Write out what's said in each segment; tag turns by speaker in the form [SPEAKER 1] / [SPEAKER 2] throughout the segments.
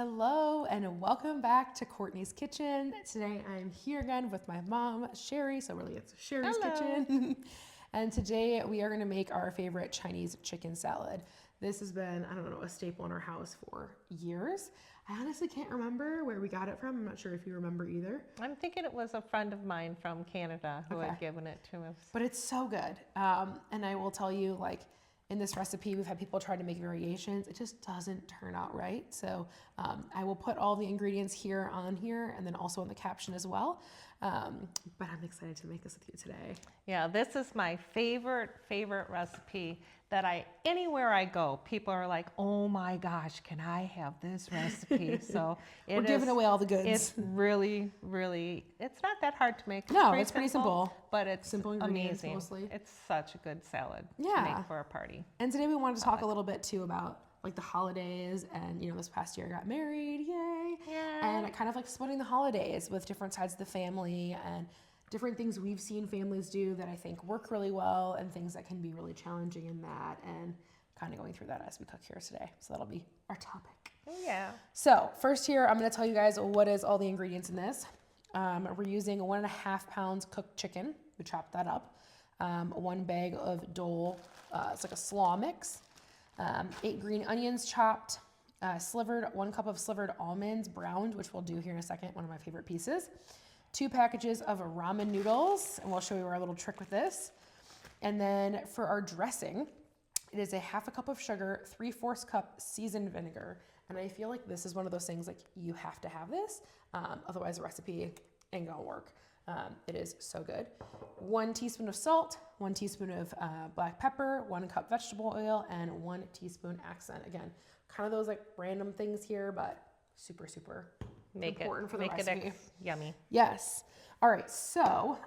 [SPEAKER 1] Hello and welcome back to Courtney's Kitchen. Today I'm here again with my mom, Sherri, so really it's Sherri's Kitchen. And today we are going to make our favorite Chinese chicken salad. This has been, I don't know, a staple in our house for years. I honestly can't remember where we got it from. I'm not sure if you remember either.
[SPEAKER 2] I'm thinking it was a friend of mine from Canada who had given it to us.
[SPEAKER 1] But it's so good. And I will tell you, like, in this recipe, we've had people try to make variations. It just doesn't turn out right. So I will put all the ingredients here on here and then also in the caption as well. But I'm excited to make this with you today.
[SPEAKER 2] Yeah, this is my favorite recipe that anywhere I go, people are like, oh my gosh, can I have this recipe? So
[SPEAKER 1] we're giving away all the goods.
[SPEAKER 2] It's really, it's not that hard to make.
[SPEAKER 1] It's pretty simple.
[SPEAKER 2] But it's
[SPEAKER 1] simple ingredients
[SPEAKER 2] amazing.
[SPEAKER 1] Mostly.
[SPEAKER 2] It's such a good salad to make for a party.
[SPEAKER 1] And today we wanted to talk a little bit too about like the holidays, and this past year I got married, yay! And kind of like splitting the holidays with different sides of the family and different things we've seen families do that I think work really well, and things that can be really challenging in that, and kind of going through that as we cook here today. So that'll be our topic.
[SPEAKER 2] Yeah.
[SPEAKER 1] So first here, I'm going to tell you guys what is all the ingredients in this. We're using 1.5 pounds cooked chicken. We chopped that up. 1 bag of Dole, it's like a slaw mix. 8 green onions chopped. Slivered, 1 cup of slivered almonds, browned, which we'll do here in a second, one of my favorite pieces. 2 packages of ramen noodles, and we'll show you our little trick with this. And then for our dressing, it is 1/2 cup of sugar, 3/4 cup seasoned vinegar. And I feel like this is one of those things like you have to have this, otherwise the recipe ain't gonna work. It is so good. 1 teaspoon of salt, 1 teaspoon of black pepper, 1 cup vegetable oil, and 1 teaspoon accent. Again, kind of those like random things here, but super important for the recipe.
[SPEAKER 2] Make it yummy.
[SPEAKER 1] Yes. All right. So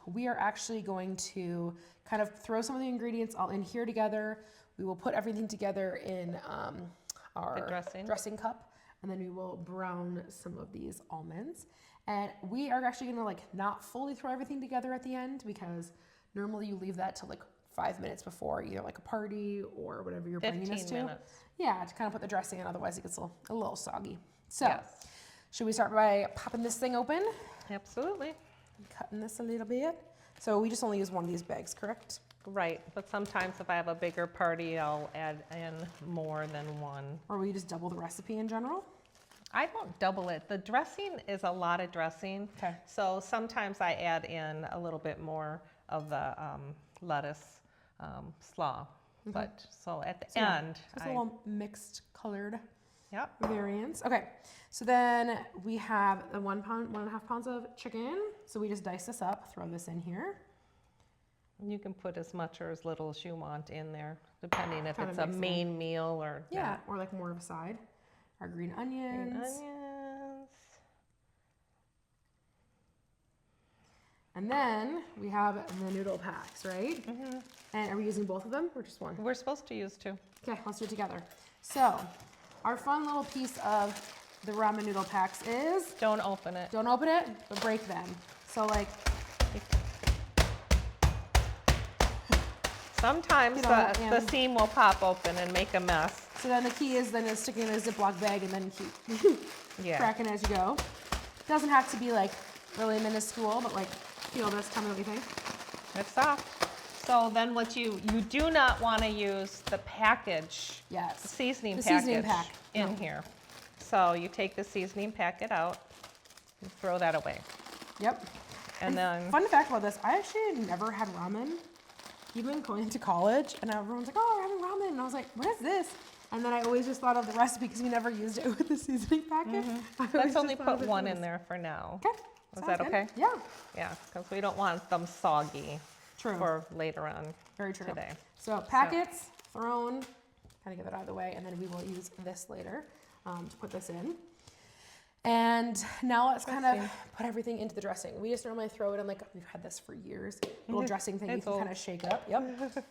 [SPEAKER 1] we are actually going to kind of throw some of the ingredients all in here together. We will put everything together in our dressing cup, and then we will brown some of these almonds. And we are actually gonna like not fully throw everything together at the end, because normally you leave that till like 5 minutes before either like a party or whatever you're bringing this to.
[SPEAKER 2] 15 minutes.
[SPEAKER 1] Yeah, to kind of put the dressing in, otherwise it gets a little soggy. So should we start by popping this thing open?
[SPEAKER 2] Absolutely.
[SPEAKER 1] Cutting this a little bit. So we just only use one of these bags, correct?
[SPEAKER 2] Right, but sometimes if I have a bigger party, I'll add in more than one.
[SPEAKER 1] Or will you just double the recipe in general?
[SPEAKER 2] I don't double it. The dressing is a lot of dressing.
[SPEAKER 1] Okay.
[SPEAKER 2] So sometimes I add in a little bit more of the lettuce slaw. But so at the end,
[SPEAKER 1] just a little mixed colored
[SPEAKER 2] Yep.
[SPEAKER 1] variants. Okay, so then we have the 1.5 pounds of chicken. So we just dice this up, throw this in here.
[SPEAKER 2] You can put as much or as little as you want in there, depending if it's a main meal or
[SPEAKER 1] or like more of a side. Our green onions. And then we have the noodle packs, right? Mm-hmm. And are we using both of them or just one?
[SPEAKER 2] We're supposed to use 2.
[SPEAKER 1] Okay, let's do it together. So our fun little piece of the ramen noodle packs is...
[SPEAKER 2] Don't open it.
[SPEAKER 1] Don't open it, but break them. So like...
[SPEAKER 2] Sometimes the seam will pop open and make a mess.
[SPEAKER 1] So then the key is sticking in a Ziploc bag and then keep cracking as you go. Doesn't have to be like really minuscule, but like feel this. Tell me what you think.
[SPEAKER 2] It's soft. So then what you do not want to use the package, the seasoning package in here. So you take the seasoning packet out and throw that away.
[SPEAKER 1] Yep.
[SPEAKER 2] And then
[SPEAKER 1] fun fact about this, I actually never had ramen, even going to college, and everyone's like, oh, we're having ramen. And I was like, what is this? And then I always just thought of the recipe because we never used it with the seasoning packet.
[SPEAKER 2] Let's only put 1 in there for now.
[SPEAKER 1] Okay.
[SPEAKER 2] Is that okay?
[SPEAKER 1] Yeah.
[SPEAKER 2] Yeah, because we don't want them soggy for later on.
[SPEAKER 1] Very true.
[SPEAKER 2] Today.
[SPEAKER 1] So packets thrown, kind of get that out of the way, and then we will use this later to put this in. And now let's kind of put everything into the dressing. We just normally throw it in like, we've had this for years, little dressing thing you can kind of shake up. Yep.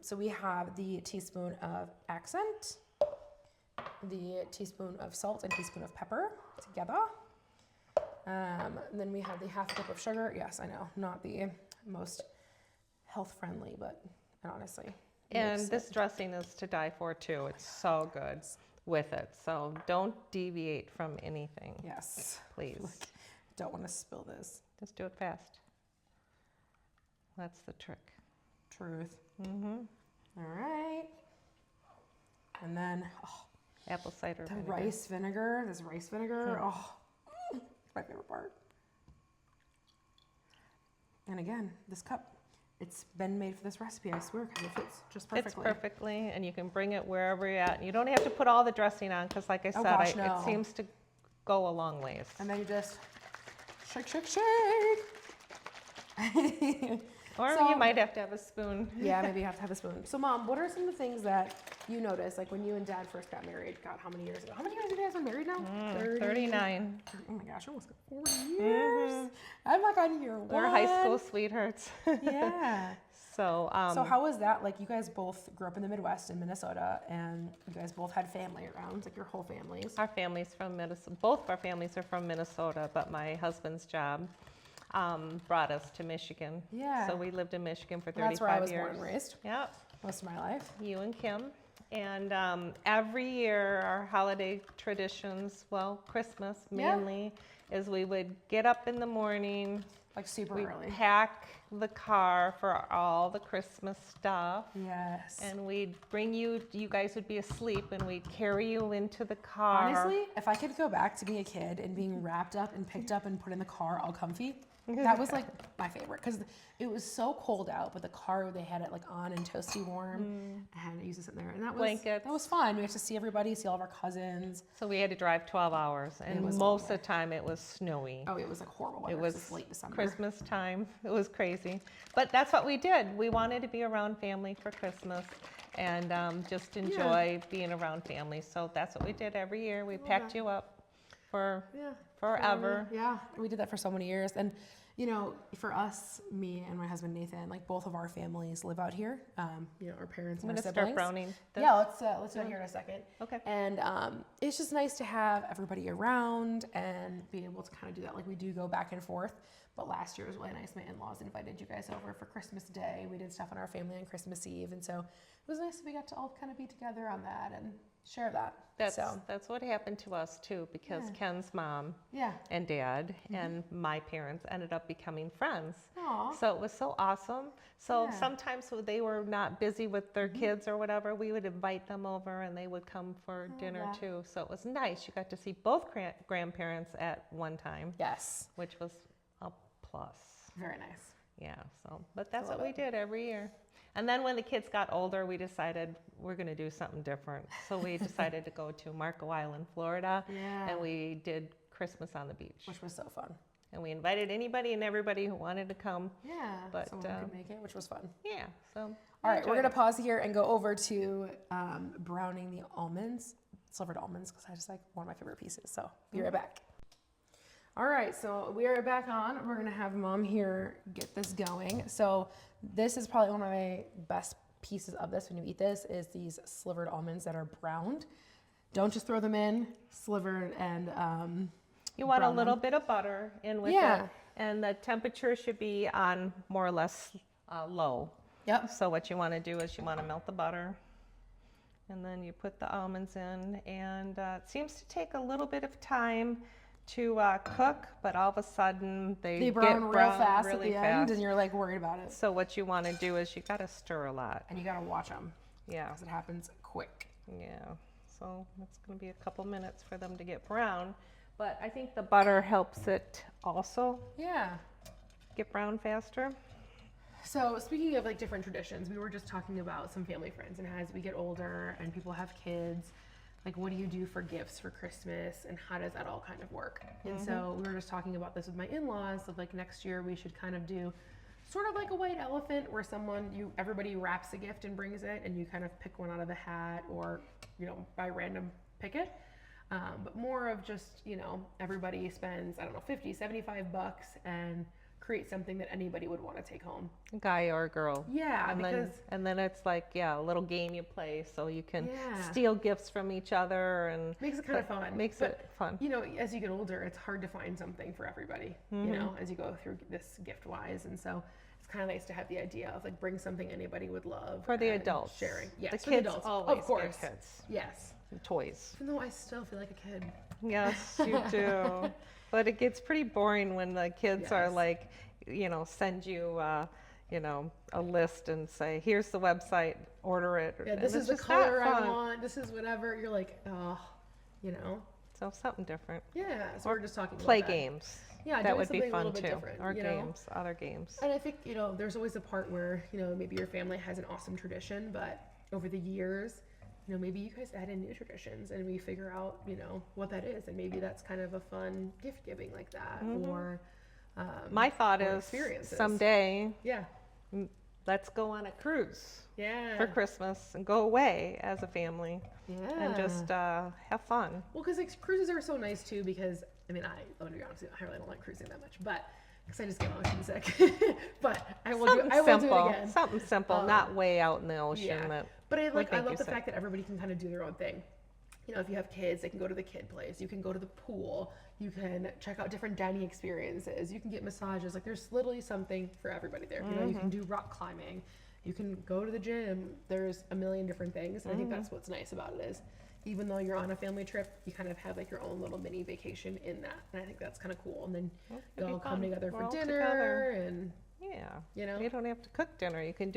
[SPEAKER 1] So we have the teaspoon of accent, the teaspoon of salt and teaspoon of pepper together. And then we have the 1/2 cup of sugar. Yes, I know, not the most health friendly, but honestly.
[SPEAKER 2] And this dressing is to die for too. It's so good. with it. So don't deviate from anything.
[SPEAKER 1] Yes.
[SPEAKER 2] Please.
[SPEAKER 1] Don't want to spill this.
[SPEAKER 2] Just do it fast. That's the trick.
[SPEAKER 1] Truth.
[SPEAKER 2] Mm-hmm.
[SPEAKER 1] All right. And then
[SPEAKER 2] apple cider vinegar.
[SPEAKER 1] Rice vinegar. This rice vinegar. Oh, my favorite part. And again, this cup. It's been made for this recipe, I swear, because it fits just perfectly.
[SPEAKER 2] It's perfectly, and you can bring it wherever you're at. You don't have to put all the dressing on, because like I said, it seems to go a long ways.
[SPEAKER 1] And then you just shake, shake, shake.
[SPEAKER 2] Or you might have to have a spoon.
[SPEAKER 1] Yeah, maybe you have to have a spoon. So, Mom, what are some of the things that you noticed, like when you and Dad first got married? God, how many years ago? How many years have you guys been married now?
[SPEAKER 2] 39.
[SPEAKER 1] Oh my gosh, almost 40 years. I'm like on year one.
[SPEAKER 2] We're high school sweethearts.
[SPEAKER 1] Yeah.
[SPEAKER 2] So
[SPEAKER 1] how was that? Like, you guys both grew up in the Midwest in Minnesota, and you guys both had family around, like your whole families.
[SPEAKER 2] Our family's from Minnesota. Both of our families are from Minnesota, but my husband's job brought us to Michigan.
[SPEAKER 1] Yeah.
[SPEAKER 2] So we lived in Michigan for 35 years.
[SPEAKER 1] That's where I was born and raised.
[SPEAKER 2] Yep.
[SPEAKER 1] Most of my life.
[SPEAKER 2] You and Kim. And every year, our holiday traditions, well, Christmas mainly, is we would get up in the morning.
[SPEAKER 1] Like super early.
[SPEAKER 2] Pack the car for all the Christmas stuff.
[SPEAKER 1] Yes.
[SPEAKER 2] And we'd bring you guys would be asleep, and we'd carry you into the car.
[SPEAKER 1] Honestly, if I could go back to being a kid and being wrapped up and picked up and put in the car all comfy, that was like my favorite, because it was so cold out, but the car, they had it like on and toasty warm. I had to use this in there, and that was fun. We got to see everybody, see all of our cousins.
[SPEAKER 2] So we had to drive 12 hours, and most of the time it was snowy.
[SPEAKER 1] Oh, it was like horrible weather.
[SPEAKER 2] It was
[SPEAKER 1] late December.
[SPEAKER 2] Christmas time. It was crazy, but that's what we did. We wanted to be around family for Christmas, and just enjoy being around family. So that's what we did every year. We packed you up for forever.
[SPEAKER 1] Yeah, we did that for so many years. And you know, for us, me and my husband Nathan, like both of our families live out here. You know, our parents and our siblings.
[SPEAKER 2] Start browning this.
[SPEAKER 1] Yeah, let's do it here in a second.
[SPEAKER 2] Okay.
[SPEAKER 1] And it's just nice to have everybody around and be able to kind of do that. Like, we do go back and forth. But last year was really nice. My in-laws invited you guys over for Christmas Day. We did stuff on our family on Christmas Eve, and so it was nice that we got to all kind of be together on that and share that.
[SPEAKER 2] That's what happened to us too, because Ken's mom and dad and my parents ended up becoming friends.
[SPEAKER 1] Aww.
[SPEAKER 2] So it was so awesome. So sometimes when they were not busy with their kids or whatever, we would invite them over and they would come for dinner too. So it was nice. You got to see both grandparents at one time.
[SPEAKER 1] Yes.
[SPEAKER 2] Which was a plus.
[SPEAKER 1] Very nice.
[SPEAKER 2] Yeah. So, but that's what we did every year. And then when the kids got older, we decided we're going to do something different. So we decided to go to Marco Island, Florida, and we did Christmas on the beach.
[SPEAKER 1] Which was so fun.
[SPEAKER 2] And we invited anybody and everybody who wanted to come.
[SPEAKER 1] Yeah,
[SPEAKER 2] but
[SPEAKER 1] someone could make it, which was fun.
[SPEAKER 2] Yeah. So.
[SPEAKER 1] All right, we're going to pause here and go over to browning the almonds, slivered almonds, because I just like one of my favorite pieces. So be right back. All right, so we are back on. We're gonna have Mom here get this going. So this is probably one of my best pieces of this when you eat this, is these slivered almonds that are browned. Don't just throw them in, slivered and
[SPEAKER 2] you want a little bit of butter in with it. And the temperature should be on more or less low.
[SPEAKER 1] Yep.
[SPEAKER 2] So what you wanna do is you wanna melt the butter, and then you put the almonds in, and it seems to take a little bit of time to cook, but all of a sudden they
[SPEAKER 1] brown
[SPEAKER 2] get
[SPEAKER 1] real fast
[SPEAKER 2] really
[SPEAKER 1] at the end, and you're like worried about it.
[SPEAKER 2] So what you want to do is you got to stir a lot.
[SPEAKER 1] And you got to watch them.
[SPEAKER 2] Yeah.
[SPEAKER 1] Because it happens quick.
[SPEAKER 2] Yeah. So it's going to be a couple minutes for them to get brown, but I think the butter helps it also.
[SPEAKER 1] Yeah.
[SPEAKER 2] Get brown faster.
[SPEAKER 1] So speaking of like different traditions, we were just talking about some family friends, and as we get older and people have kids, like, what do you do for gifts for Christmas, and how does that all kind of work? And so we were just talking about this with my in-laws, of like next year we should kind of do sort of like a white elephant, where everybody wraps a gift and brings it, and you kind of pick one out of the hat, or, you know, by random pick it. But more of just, you know, everybody spends, I don't know, $50, $75 and create something that anybody would want to take home.
[SPEAKER 2] Guy or girl.
[SPEAKER 1] Yeah,
[SPEAKER 2] and then it's like, a little game you play, so you can steal gifts from each other, and
[SPEAKER 1] makes it kind of fun.
[SPEAKER 2] Makes it fun.
[SPEAKER 1] You know, as you get older, it's hard to find something for everybody, you know, as you go through this gift-wise. And so it's kind of nice to have the idea of like, bring something anybody would love.
[SPEAKER 2] For the adults.
[SPEAKER 1] Sharing. Yes,
[SPEAKER 2] the
[SPEAKER 1] for
[SPEAKER 2] kids
[SPEAKER 1] the adults.
[SPEAKER 2] always
[SPEAKER 1] of course.
[SPEAKER 2] Kids.
[SPEAKER 1] Yes.
[SPEAKER 2] toys.
[SPEAKER 1] Even though I still feel like a kid.
[SPEAKER 2] Yes, you do. But it gets pretty boring when the kids are like, send you, a list and say, here's the website, order it.
[SPEAKER 1] Yeah, this is the color I want. This is whatever. You're like, oh,
[SPEAKER 2] So something different.
[SPEAKER 1] Yeah, so we're just talking about
[SPEAKER 2] play games.
[SPEAKER 1] Yeah,
[SPEAKER 2] that would be fun too.
[SPEAKER 1] Different,
[SPEAKER 2] or games, other games.
[SPEAKER 1] And I think, there's always a part where, maybe your family has an awesome tradition, but over the years, maybe you guys add in new traditions and we figure out, what that is. And maybe that's kind of a fun gift giving like that. Or
[SPEAKER 2] my thought is someday, let's go on a cruise for Christmas and go away as a family and just have fun.
[SPEAKER 1] Well, because cruises are so nice too, because I'm gonna be honest with you, I really don't like cruising that much, but because I just get motion sick. But I will do it again.
[SPEAKER 2] Something simple, not way out in the ocean.
[SPEAKER 1] Yeah. But I love the fact that everybody can kind of do their own thing. If you have kids, they can go to the kid place. You can go to the pool. You can check out different dining experiences. You can get massages. Like there's literally something for everybody there. You can do rock climbing. You can go to the gym. There's a million different things. And I think that's what's nice about it is, even though you're on a family trip, you kind of have like your own little mini vacation in that. And I think that's kind of cool. And then you all come together for dinner and you don't have to cook dinner. You can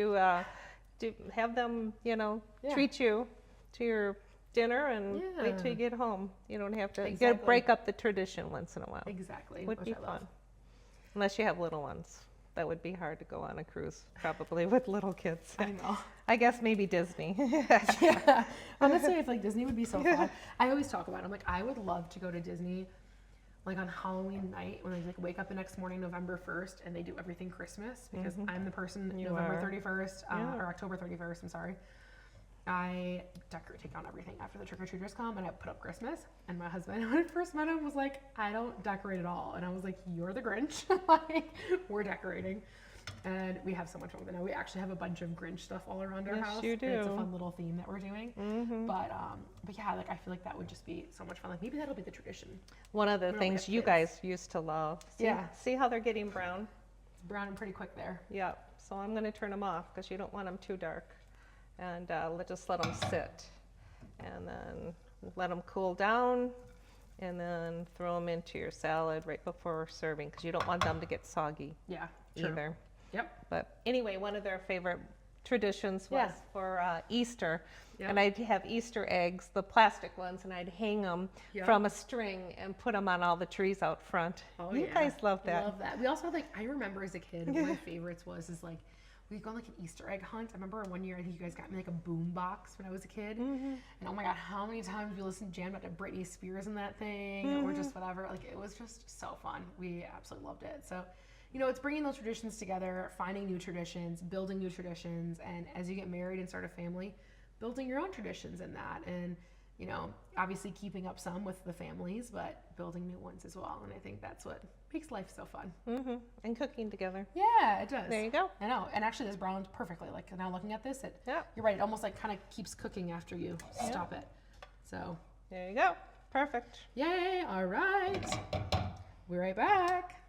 [SPEAKER 1] have them, treat you to your dinner and wait till you get home. You don't have to. You got to break up the tradition once in a while. Exactly.
[SPEAKER 2] Would be fun. Unless you have little ones. That would be hard to go on a cruise, probably with little kids.
[SPEAKER 1] I know.
[SPEAKER 2] I guess maybe Disney.
[SPEAKER 1] Yeah. Honestly, I feel like Disney would be so fun. I always talk about it. I'm like, I would love to go to Disney like on Halloween night when I like wake up the next morning, November 1st, and they do everything Christmas because I'm the person November 31st or October 31st. I'm sorry. I take down everything after the trick-or-treaters come and I put up Christmas. And my husband, when I first met him, was like, I don't decorate at all. And I was like, you're the Grinch. Like, we're decorating. And we have so much fun with it now. We actually have a bunch of Grinch stuff all around our house.
[SPEAKER 2] Yes, you do.
[SPEAKER 1] And it's a fun little theme that we're doing. But yeah, like I feel like that would just be so much fun. Like maybe that'll be the tradition.
[SPEAKER 2] One of the things you guys used to love. See how they're getting brown?
[SPEAKER 1] It's browning pretty quick there.
[SPEAKER 2] Yeah. So I'm going to turn them off because you don't want them too dark. And just let them sit. And then let them cool down. And then throw them into your salad right before serving because you don't want them to get soggy.
[SPEAKER 1] Yeah,
[SPEAKER 2] either.
[SPEAKER 1] Yep.
[SPEAKER 2] But anyway, one of their favorite traditions was for Easter. Yep. And I'd have Easter eggs, the plastic ones, and I'd hang them from a string and put them on all the trees out front. Oh, you guys love that.
[SPEAKER 1] I love that. We also had I remember as a kid, one of my favorites was we'd go on an Easter egg hunt. I remember one year I think you guys got me a boom box when I was a kid. And oh my God, how many times we jammed out to Britney Spears in that thing or just whatever. It was just so fun. We absolutely loved it. So, it's bringing those traditions together, finding new traditions, building new traditions. And as you get married and start a family, building your own traditions in that. And, obviously keeping up some with the families, but building new ones as well. And I think that's what makes life so fun.
[SPEAKER 2] And cooking together.
[SPEAKER 1] Yeah, it does.
[SPEAKER 2] There you go.
[SPEAKER 1] I know. And actually this browned perfectly. Now looking at this, you're right. It almost kind of keeps cooking after you stop it. So
[SPEAKER 2] there you go. Perfect.
[SPEAKER 1] Yay. All right. We're right back.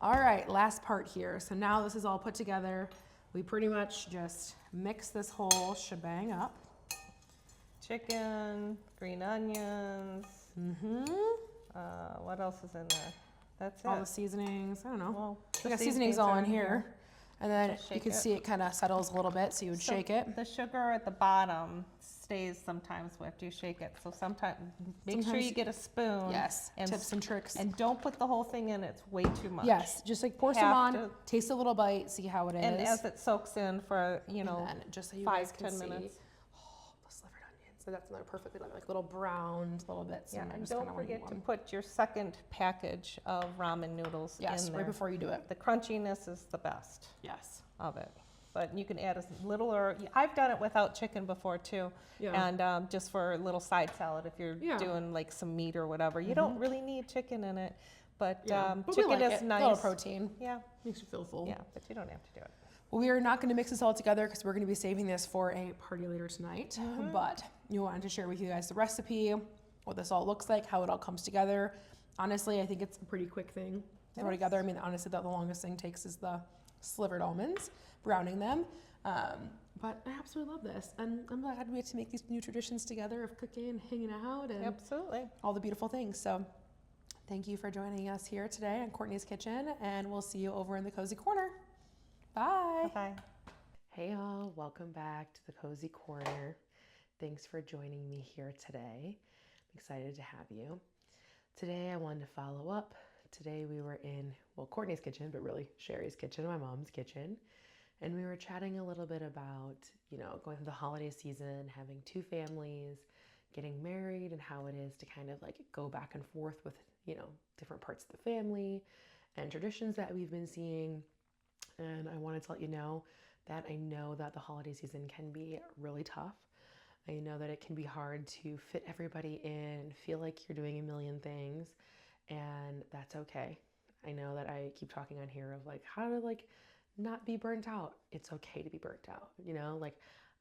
[SPEAKER 1] All right. Last part here. So now this is all put together. We pretty much just mix this whole shebang up.
[SPEAKER 2] Chicken, green onions. What else is in there? That's it.
[SPEAKER 1] All the seasonings. I don't know.
[SPEAKER 2] Well,
[SPEAKER 1] we got seasonings all in here. And then you can see it kind of settles a little bit, so you would shake it.
[SPEAKER 2] The sugar at the bottom stays sometimes after you shake it. So sometimes make sure you get a spoon.
[SPEAKER 1] Yes, tips and tricks.
[SPEAKER 2] And don't put the whole thing in. It's way too much.
[SPEAKER 1] Yes, just pour some on, taste a little bite, see how it is.
[SPEAKER 2] And as it soaks in for,
[SPEAKER 1] just so you
[SPEAKER 2] 5-10 minutes.
[SPEAKER 1] The slivered onions. So that's another perfectly little browned little bits.
[SPEAKER 2] Yeah, and don't forget to put your second package of ramen noodles in there.
[SPEAKER 1] Yes, right before you do it.
[SPEAKER 2] The crunchiness is the best.
[SPEAKER 1] Yes.
[SPEAKER 2] Of it. But you can add a little, or I've done it without chicken before too. Yeah. And just for a little side salad if you're doing some meat or whatever. You don't really need chicken in it, but chicken is nice.
[SPEAKER 1] A little protein.
[SPEAKER 2] Yeah.
[SPEAKER 1] Makes you feel full.
[SPEAKER 2] Yeah, but you don't have to do it.
[SPEAKER 1] Well, we are not going to mix this all together because we're going to be saving this for a party later tonight. But you wanted to share with you guys the recipe, what this all looks like, how it all comes together. Honestly, I think it's a pretty quick thing to throw together. I mean, honestly, the longest thing takes is the slivered almonds, browning them. But I absolutely love this. And I'm glad we get to make these new traditions together of cooking and hanging out and
[SPEAKER 2] Absolutely.
[SPEAKER 1] all the beautiful things. So thank you for joining us here today on Courtney's Kitchen, and we'll see you over in the Cozy Corner. Bye.
[SPEAKER 2] Bye-bye.
[SPEAKER 1] Hey y'all, welcome back to the Cozy Corner. Thanks for joining me here today. I'm excited to have you. Today I wanted to follow up. Today we were in, well, Courtney's kitchen, but really Sherri's kitchen, my mom's kitchen. And we were chatting a little bit about, going through the holiday season, having two families, getting married, and how it is to kind of like go back and forth with, different parts of the family and traditions that we've been seeing. And I wanted to let you know that I know that the holiday season can be really tough. I know that it can be hard to fit everybody in, feel like you're doing a million things, and that's okay. I know that I keep talking on here of like how to like not be burnt out. It's okay to be burnt out, like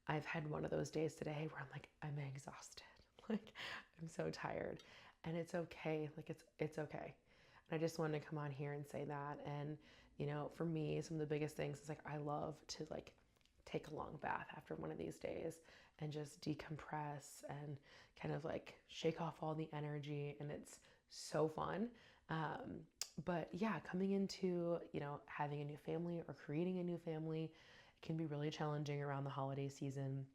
[SPEAKER 1] I've had one of those days today where I'm like, I'm exhausted. Like I'm so tired, and it's okay. Like it's okay. And I just wanted to come on here and say that. And, for me, some of the biggest things is like, I love to like take a long bath after one of these days and just decompress and kind of like shake off all the energy. And it's so fun. But yeah, coming into, having a new family or creating a new family can be really challenging around the holiday season.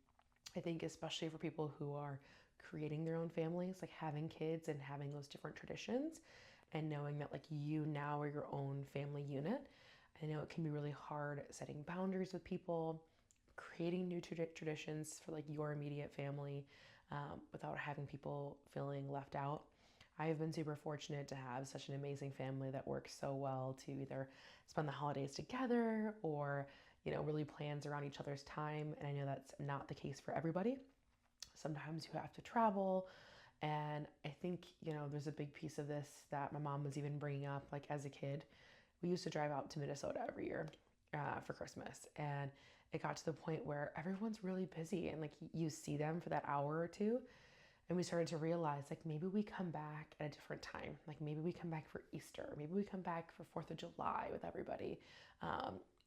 [SPEAKER 1] I think especially for people who are creating their own families, like having kids and having those different traditions and knowing that like you now are your own family unit. I know it can be really hard setting boundaries with people, creating new traditions for like your immediate family without having people feeling left out. I've been super fortunate to have such an amazing family that works so well to either spend the holidays together or, really plans around each other's time. And I know that's not the case for everybody. Sometimes you have to travel. And I think, there's a big piece of this that my mom was even bringing up, like as a kid, we used to drive out to Minnesota every year for Christmas. And it got to the point where everyone's really busy and like you see them for that hour or two. And we started to realize like maybe we come back at a different time. Like maybe we come back for Easter. Maybe we come back for 4th of July with everybody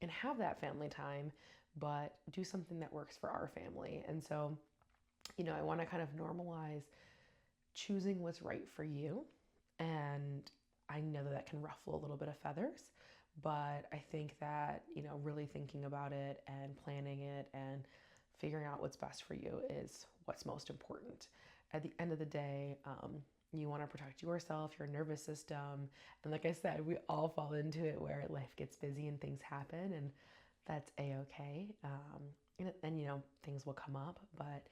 [SPEAKER 1] and have that family time, but do something that works for our family. And so, I want to kind of normalize choosing what's right for you. And I know that that can ruffle a little bit of feathers, but I think that, really thinking about it and planning it and figuring out what's best for you is what's most important. At the end of the day, you want to protect yourself, your nervous system. And like I said, we all fall into it where life gets busy and things happen, and that's a-okay. And things will come up, but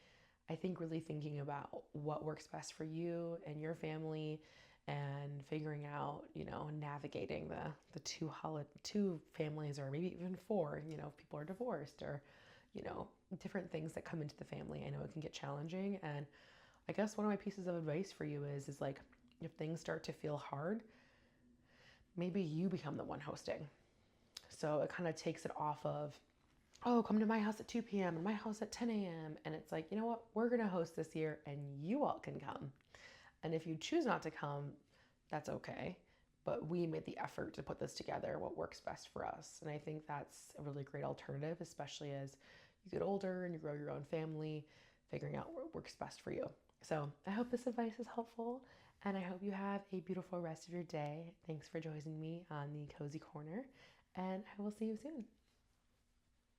[SPEAKER 1] I think really thinking about what works best for you and your family and figuring out, navigating the two families or maybe even four, if people are divorced or, different things that come into the family. I know it can get challenging. And I guess one of my pieces of advice for you is like, if things start to feel hard, maybe you become the one hosting. So it kind of takes it off of, oh, come to my house at 2 p.m. and my house at 10 a.m. And it's like, you know what? We're going to host this year and you all can come. And if you choose not to come, that's okay. But we made the effort to put this together, what works best for us. And I think that's a really great alternative, especially as you get older and you grow your own family, figuring out what works best for you. So I hope this advice is helpful, and I hope you have a beautiful rest of your day. Thanks for joining me on the Cozy Corner, and I will see you soon.